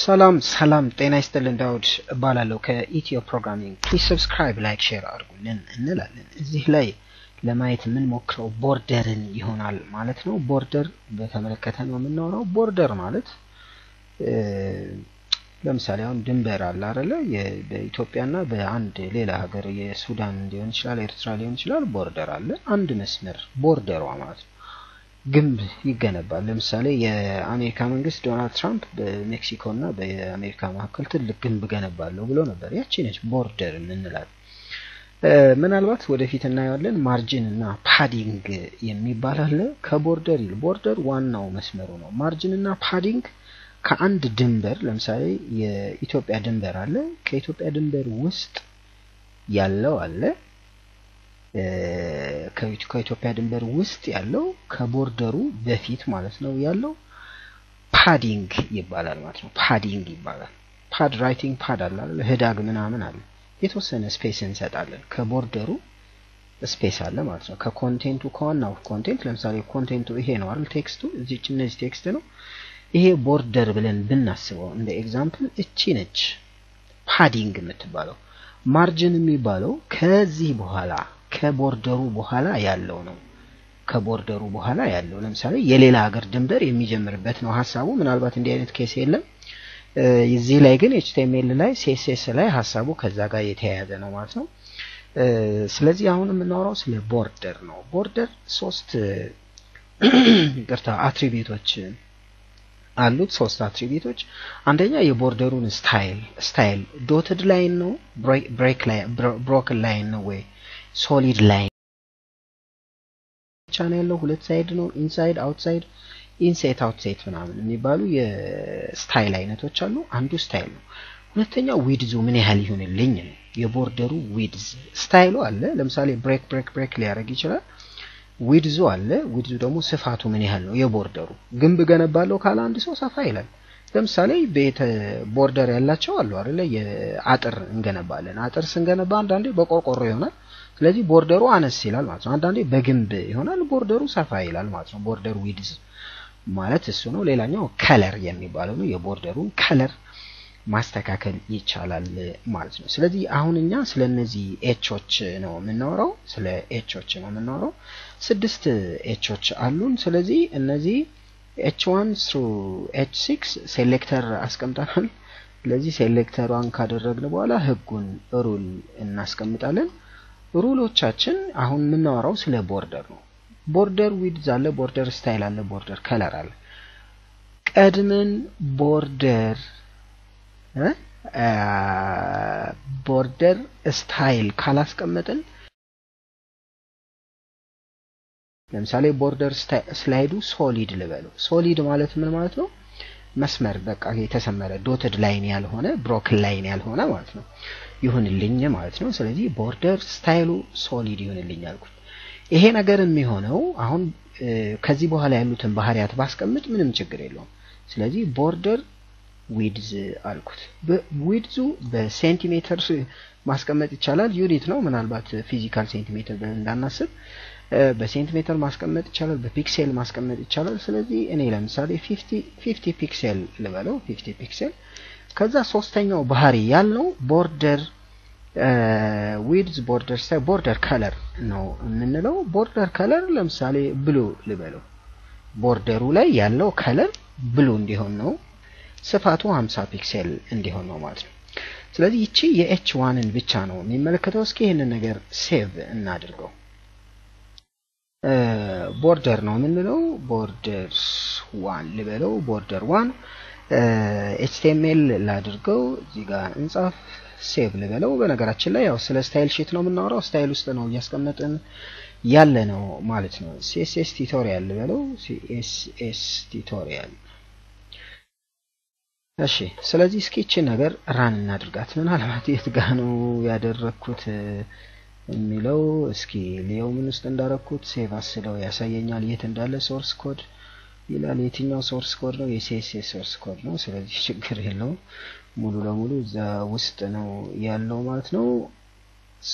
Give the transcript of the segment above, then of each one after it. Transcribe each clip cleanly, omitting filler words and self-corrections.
ሰላም ጤና ይስጥልን ዳውድ እባላለሁ ከኢትዮ ፕሮግራሚንግ ፕሊዝ ሰብስክራይብ ላይክ ሼር አድርጉልን እንላለን እዚህ ላይ ለማየት ምን ሞክረው ቦርደርን ይሆናል ማለት ነው ቦርደር በተመለከተ ነው የምናወራው ቦርደር ማለት ለምሳሌ አሁን ድንበር አለ አይደለ በኢትዮጵያና በአንድ ሌላ ሀገር የሱዳን ሊሆን ይችላል ኤርትራ ሊሆን ይችላል ቦርደር አለ አንድ መስመር ቦርደሯ ማለት ነው ግንብ ይገነባል ለምሳሌ የአሜሪካ መንግስት ዶናልድ ትራምፕ በሜክሲኮና በአሜሪካ መካከል ትልቅ ግንብ ገነባለው ብሎ ነበር ያቺ ነች ቦርደር እንላለን ምናልባት ወደፊት እናያለን ማርጂን እና ፓዲንግ የሚባል አለ ከቦርደር ቦርደር ዋናው መስመሩ ነው ማርጂን እና ፓዲንግ ከአንድ ድንበር ለምሳሌ የኢትዮጵያ ድንበር አለ ከኢትዮጵያ ድንበር ውስጥ ያለው አለ ከኢትዮጵያ ድንበር ውስጥ ያለው ከቦርደሩ በፊት ማለት ነው ያለው ፓዲንግ ይባላል ማለት ነው ፓዲንግ ይባላል ፓድ ራይቲንግ ፓድ አለ ህዳግ ምናምን አለ የተወሰነ ስፔስ እንሰጣለን ከቦርደሩ ስፔስ አለ ማለት ነው ከኮንቴንቱ ከዋናው ኮንቴንት ለምሳሌ ኮንቴንቱ ይሄ ነው አይደል ቴክስቱ እዚህ ቴክስት ነው ይሄ ቦርደር ብለን ብናስበው እንደ ኤግዛምፕል እቺ ነች ፓዲንግ የምትባለው ማርጂን የሚባለው ከዚህ በኋላ ከቦርደሩ በኋላ ያለው ነው ከቦርደሩ በኋላ ያለው ለምሳሌ የሌላ ሀገር ድንበር የሚጀምርበት ነው ሐሳቡ ምናልባት እንዲህ አይነት ኬስ የለም እዚህ ላይ ግን HTML ላይ CSS ላይ ሐሳቡ ከዛ ጋር የተያያዘ ነው ማለት ነው ስለዚህ አሁን የምናወራው ስለ ቦርደር ነው ቦርደር ሶስት አትሪቢዩቶች አሉት ሶስት አትሪቢዩቶች አንደኛ የቦርደሩን ስታይል ዶትድ ላይን ነው ብሬክ ላይን ብሮከን ላይን ነው ወይ ሶሊድ ላይን ቻናል ነው ሁለት ሳይድ ነው ኢንሳይድ አውትሳይድ ኢንሳይድ አውትሳይድ ምናምን የሚባሉ የስታይል አይነቶች አሉ አንዱ ስታይል ነው ሁለተኛው ዊድዙ ምን ያህል ይሆንልኝ ነው የቦርደሩ ዊድዝ ስታይሉ አለ ለምሳሌ ብሬክ ሊያደርግ ይችላል ዊድዙ አለ ዊድዙ ደግሞ ስፋቱ ምን ያህል ነው የቦርደሩ ግንብ ገነባለው ካለ አንድ ሰው ሰፋ ይላል ለምሳሌ ቤት ቦርደር ያላቸው አሉ አይደለ የአጥር እንገነባለን አጥር ስንገነባ አንዳንዴ በቆርቆሮ ይሆናል ስለዚህ ቦርደሩ አነስ ይላል ማለት ነው አንዳንዴ በግንብ ይሆናል ቦርደሩ ሰፋ ይላል ማለት ነው ቦርደር ዊድዝ ማለት እሱ ነው ሌላኛው ከለር የሚባለው ነው የቦርደሩን ከለር ማስተካከል ይቻላል ማለት ነው ስለዚህ አሁን እኛ ስለነዚህ ኤቾች ነው የምናወራው ስለ ኤቾች ነው የምናወራው 6 ኤቾች አሉን ስለዚህ እነዚህ h1 through h6 ሴሌክተር አስቀምጠናል ስለዚህ ሴሌክተሯን ካደረግን በኋላ ህጉን ሩል እናስቀምጣለን ሩሎቻችን አሁን የምናወራው ስለ ቦርደር ነው ቦርደር ዊድዝ አለ ቦርደር ስታይል አለ ቦርደር ከለር አለ ቀድመን ቦርደር ስታይል ካላስቀመጥን ለምሳሌ ቦርደር ስላይዱ ሶሊድ ልበለው ሶሊድ ማለት ምን ማለት ነው መስመር በቃ የተሰመረ ዶትድ ላይን ያልሆነ ብሮከን ላይን ያልሆነ ማለት ነው ይሁንልኝ ማለት ነው ስለዚህ ቦርደር ስታይሉ ሶሊድ ይሁንልኝ አልኩት ይሄ ነገር የሚሆነው አሁን ከዚህ በኋላ ያሉትን ባህሪያት ባስቀምጥ ምንም ችግር የለውም ስለዚህ ቦርደር ዊድዝ አልኩት ዊድዙ በሴንቲሜትር ማስቀመጥ ይቻላል ዩኒት ነው ምናልባት ፊዚካል ሴንቲሜትር እንዳናስብ በሴንቲሜትር ማስቀመጥ ይቻላል በፒክሴል ማስቀመጥ ይቻላል ስለዚህ እኔ ለምሳሌ 50 ፒክሴል ልበለው 50 ፒክሴል ከዛ ሶስተኛው ባህሪ ያለው ቦርደር ዊድዝ ቦርደር ስታይል ቦርደር ከለር ነው የምንለው ቦርደር ከለር ለምሳሌ ብሉ ልበለው ቦርደሩ ላይ ያለው ከለር ብሉ እንዲሆን ነው ስፋቱ 50 ፒክሴል እንዲሆን ነው ማለት ነው ስለዚህ እቺ የh1ን ብቻ ነው የሚመለከተው እስኪ ይሄንን ነገር ሴቭ እናድርገው ቦርደር ነው የምንለው ቦርደር 1 ልበለው ቦርደር 1 HTML ላድርገው እዚህ ጋር እንጻፍ ሴቭ ልበለው በነገራችን ላይ ያው ስለ ስታይል ሺት ነው የምናወራው ስታይል ውስጥ ነው ያስቀመጥን ያለ ነው ማለት ነው CSS ቱቶሪያል ልበለው CSS ቱቶሪያል እሺ ስለዚህ እስኪ እቺ ነገር ራን እናድርጋት ምናልባት የት ጋር ነው ያደረኩት የሚለው እስኪ ሊዮ ምን ውስጥ እንዳረኩት ሴቭ አስለው ያሳየኛል የት እንዳለ ሶርስ ኮድ ይላል የትኛው ሶርስ ኮድ ነው የCSS ሶርስ ኮድ ነው ስለዚህ ችግር የለውም ሙሉ ለሙሉ እዛ ውስጥ ነው ያለው ማለት ነው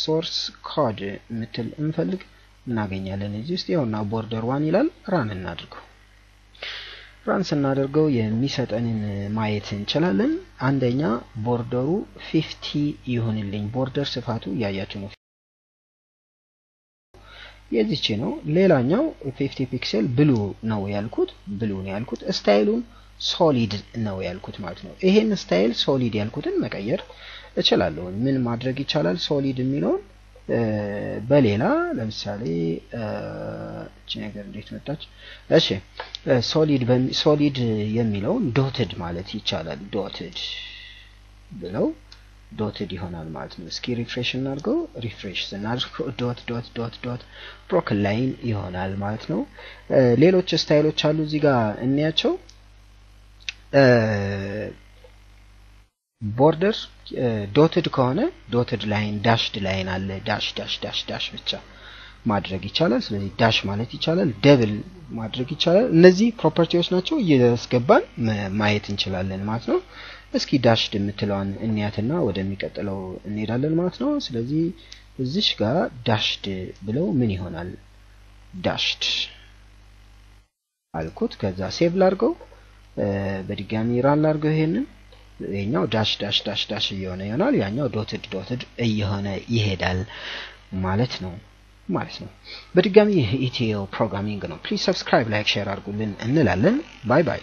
ሶርስ ኮድ ምትል እንፈልግ እናገኛለን እዚህ ውስጥ ያውና ቦርደር 1 ይላል ራን እናድርገው ራን ስናደርገው የሚሰጠንን ማየት እንችላለን አንደኛ ቦርደሩ 50 ይሆንልኝ ቦርደር ስፋቱ ያያችሁ ነው የዚች ነው ሌላኛው 50 ፒክሰል ብሉ ነው ያልኩት ስታይሉን ሶሊድ ነው ያልኩት ማለት ነው ይሄን ስታይል ሶሊድ ያልኩትን መቀየር እችላለሁ ምን ማድረግ ይቻላል ሶሊድ የሚለው በሌላ ለምሳሌ እቺ ነገር እንዴት መጣች እሺ ሶሊድ የሚለው ዶትድ ማለት ይቻላል ዶትድ ብለው ዶትድ ይሆናል ማለት ነው እስኪ ሪፍሬሽ እናድርገው ሪፍሬሽ ስናድርገው ዶት ብሮከን ላይን ይሆናል ማለት ነው ሌሎች ስታይሎች አሉ እዚህ ጋር እንያቸው ቦርደር ዶትድ ከሆነ ዶትድ ላይን ዳሽድ ላይን አለ ዳሽ ብቻ ማድረግ ይቻላል ስለዚህ ዳሽ ማለት ይቻላል ደብል ማድረግ ይቻላል እነዚህ ፕሮፐርቲዎች ናቸው እየስገባን ማየት እንችላለን ማለት ነው እስኪ ዳሽድ የምትለውን እንያትና ወደሚቀጥለው እንሄዳለን ማለት ነው ስለዚህ እዚሽ ጋር ዳሽድ ብለው ምን ይሆናል ዳሽድ አልኩት ከዛ ሴቭ ላድርገው በድጋሚ ራን ላድርገው ይሄኛው ዳሽ እየሆነ ይሆናል ያኛው ዶትድ እየሆነ ይሄዳል ማለት ነው በድጋሚ ኢትዮ ፕሮግራሚንግ ነው ፕሊዝ ሰብስክራይብ ላይክ ሼር አድርጉልን እንላለን ባይ ባይ